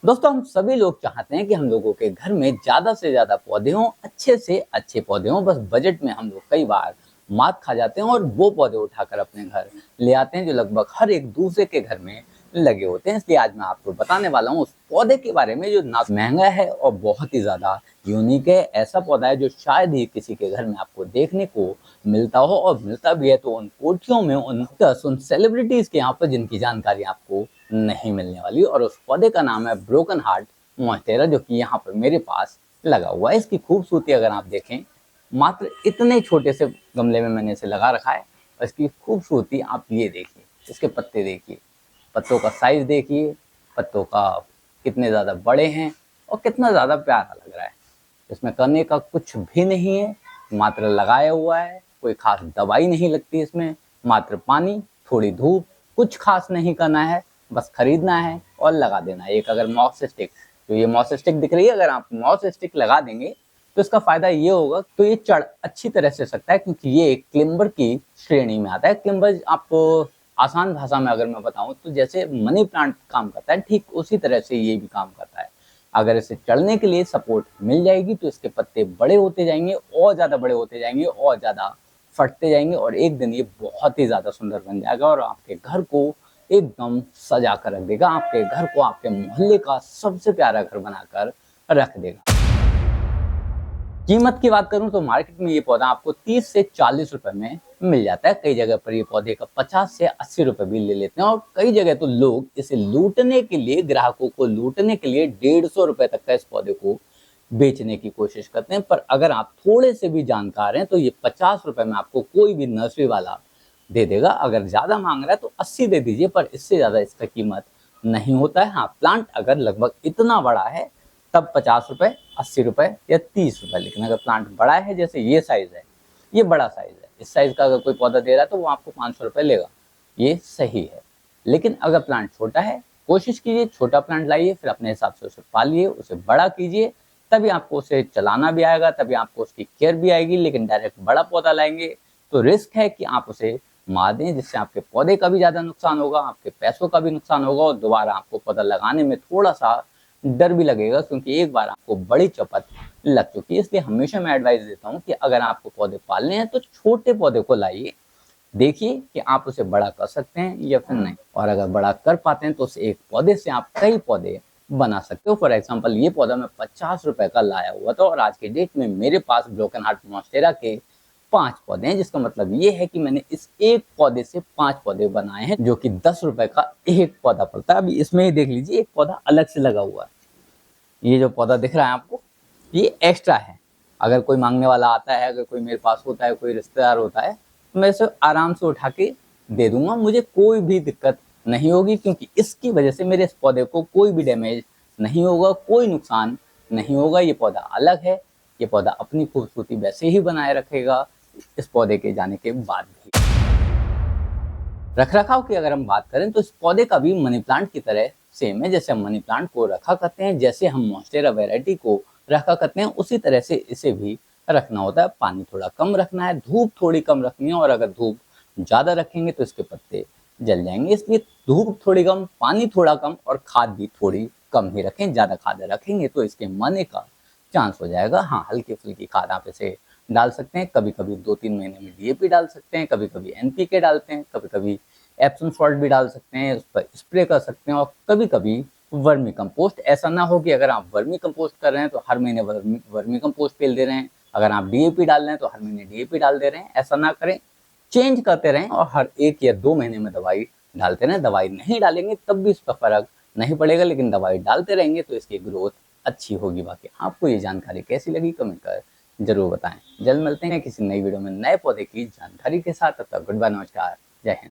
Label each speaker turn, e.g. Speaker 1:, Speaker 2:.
Speaker 1: दोस्तों, हम सभी लोग चाहते हैं कि हम लोगों के घर में ज़्यादा से ज़्यादा पौधे हों, अच्छे से अच्छे पौधे हों। बस बजट में हम लोग कई बार मात खा जाते हैं और वो पौधे उठाकर अपने घर ले आते हैं जो लगभग हर एक दूसरे के घर में लगे होते हैं। इसलिए आज मैं आपको बताने वाला हूँ उस पौधे के बारे में जो ना महंगा है और बहुत ही ज़्यादा यूनिक है। ऐसा पौधा है जो शायद ही किसी के घर में आपको देखने को मिलता हो, और मिलता भी है तो उन कोठियों में, उन सेलिब्रिटीज़ के यहाँ पर जिनकी जानकारी आपको नहीं मिलने वाली। और उस पौधे का नाम है ब्रोकन हार्ट मॉन्स्टेरा, जो कि यहाँ पर मेरे पास लगा हुआ है। इसकी खूबसूरती अगर आप देखें, मात्र इतने छोटे से गमले में मैंने इसे लगा रखा है, और इसकी खूबसूरती आप ये देखिए, इसके पत्ते देखिए, पत्तों का साइज देखिए, पत्तों का कितने ज़्यादा बड़े हैं और कितना ज़्यादा प्यारा लग रहा है। इसमें करने का कुछ भी नहीं है, मात्र लगाया हुआ है। कोई खास दवाई नहीं लगती इसमें, मात्र पानी, थोड़ी धूप, कुछ खास नहीं करना है, बस खरीदना है और लगा देना है। एक अगर मॉस स्टिक, तो ये मॉस स्टिक दिख रही है, अगर आप मॉस स्टिक लगा देंगे तो इसका फायदा ये होगा, तो ये चढ़ अच्छी तरह से सकता है, क्योंकि ये एक क्लिम्बर की श्रेणी में आता है। क्लिम्बर आपको आसान भाषा में अगर मैं बताऊं तो जैसे मनी प्लांट काम करता है, ठीक उसी तरह से ये भी काम करता है। अगर इसे चढ़ने के लिए सपोर्ट मिल जाएगी तो इसके पत्ते बड़े होते जाएंगे, और ज़्यादा बड़े होते जाएंगे, और ज़्यादा फटते जाएंगे, और एक दिन ये बहुत ही ज़्यादा सुंदर बन जाएगा और आपके घर को एकदम सजा कर रख देगा। आपके घर को आपके मोहल्ले का सबसे प्यारा घर बनाकर रख देगा। कीमत की बात करूं तो मार्केट में ये पौधा आपको 30 से 40 रुपए में मिल जाता है। कई जगह पर ये पौधे का 50 से 80 रुपए भी ले लेते हैं, और कई जगह तो लोग इसे लूटने के लिए, ग्राहकों को लूटने के लिए 150 रुपए तक का इस पौधे को बेचने की कोशिश करते हैं। पर अगर आप थोड़े से भी जानकार हैं तो ये 50 रुपए में आपको कोई भी नर्सरी वाला दे देगा। अगर ज़्यादा मांग रहा है तो 80 दे दीजिए, पर इससे ज़्यादा इसका कीमत नहीं होता है। हाँ, प्लांट अगर लगभग इतना बड़ा है तब 50 रुपए, 80 रुपए या 30 रुपए। लेकिन अगर प्लांट बड़ा है, जैसे ये साइज है, ये बड़ा साइज है, इस साइज का अगर कोई पौधा दे रहा है तो वो आपको 500 रुपए लेगा, ये सही है। लेकिन अगर प्लांट छोटा है, कोशिश कीजिए छोटा प्लांट लाइए, फिर अपने हिसाब से उसे पालिए, उसे बड़ा कीजिए, तभी आपको उसे चलाना भी आएगा, तभी आपको उसकी केयर भी आएगी। लेकिन डायरेक्ट बड़ा पौधा लाएंगे तो रिस्क है कि आप उसे मार दें, जिससे आपके पौधे का भी ज़्यादा नुकसान होगा, आपके पैसों का भी नुकसान होगा, और दोबारा आपको पौधा लगाने में थोड़ा सा डर भी लगेगा, क्योंकि एक बार आपको बड़ी चपत लग चुकी है। इसलिए हमेशा मैं एडवाइस देता हूँ कि अगर आपको पौधे पालने हैं तो छोटे पौधे को लाइए, देखिए कि आप उसे बड़ा कर सकते हैं या फिर नहीं, और अगर बड़ा कर पाते हैं तो उस एक पौधे से आप कई पौधे बना सकते हो। फॉर एग्जाम्पल, ये पौधा मैं 50 रुपए का लाया हुआ था, और आज के डेट में मेरे पास ब्रोकन हार्ट मॉन्स्टेरा के 5 पौधे हैं, जिसका मतलब ये है कि मैंने इस एक पौधे से 5 पौधे बनाए हैं, जो कि 10 रुपए का एक पौधा पड़ता है। अभी इसमें ही देख लीजिए, एक पौधा अलग से लगा हुआ है। ये जो पौधा दिख रहा है आपको, ये एक्स्ट्रा है। अगर कोई मांगने वाला आता है, अगर कोई मेरे पास होता है, कोई रिश्तेदार होता है, तो मैं इसे आराम से उठा के दे दूंगा, मुझे कोई भी दिक्कत नहीं होगी, क्योंकि इसकी वजह से मेरे इस पौधे को कोई भी डैमेज नहीं होगा, कोई नुकसान नहीं होगा। ये पौधा अलग है, ये पौधा अपनी खूबसूरती वैसे ही बनाए रखेगा इस पौधे के जाने के बाद भी। रखरखाव की अगर हम बात करें तो इस पौधे का भी मनी प्लांट की तरह सेम है। जैसे हम मनी प्लांट को रखा करते हैं, जैसे हम मॉन्स्टेरा वैरायटी को रखा करते हैं, उसी तरह से इसे भी रखना होता है। पानी थोड़ा कम रखना है, धूप थोड़ी कम रखनी है, और अगर धूप ज़्यादा रखेंगे तो इसके पत्ते जल जाएंगे। इसलिए धूप थोड़ी कम, पानी थोड़ा कम, और खाद भी थोड़ी कम ही रखें। ज़्यादा खाद रखेंगे तो इसके मरने का चांस हो जाएगा। हाँ, हल्की फुल्की खाद आप इसे डाल सकते हैं, कभी कभी 2-3 महीने में डीएपी डाल सकते हैं, कभी कभी एनपीके डालते हैं, कभी कभी एप्सम सॉल्ट भी डाल सकते हैं, उस पर स्प्रे कर सकते हैं, और कभी कभी वर्मी कंपोस्ट। ऐसा ना हो कि अगर आप वर्मी कंपोस्ट कर रहे हैं तो हर महीने वर्मी कंपोस्ट फेल दे रहे हैं, अगर आप डीएपी डाल रहे हैं तो हर महीने डीएपी डाल दे रहे हैं। ऐसा ना करें, चेंज करते रहें, और हर 1 या 2 महीने में दवाई डालते रहें। दवाई नहीं डालेंगे तब भी इसका फर्क नहीं पड़ेगा, लेकिन दवाई डालते रहेंगे तो इसकी ग्रोथ अच्छी होगी। बाकी आपको ये जानकारी कैसी लगी, कमेंट कर जरूर बताएं। जल्द मिलते हैं किसी नई वीडियो में नए पौधे की जानकारी के साथ। तब तक गुड बाय, नमस्कार, जय हिंद।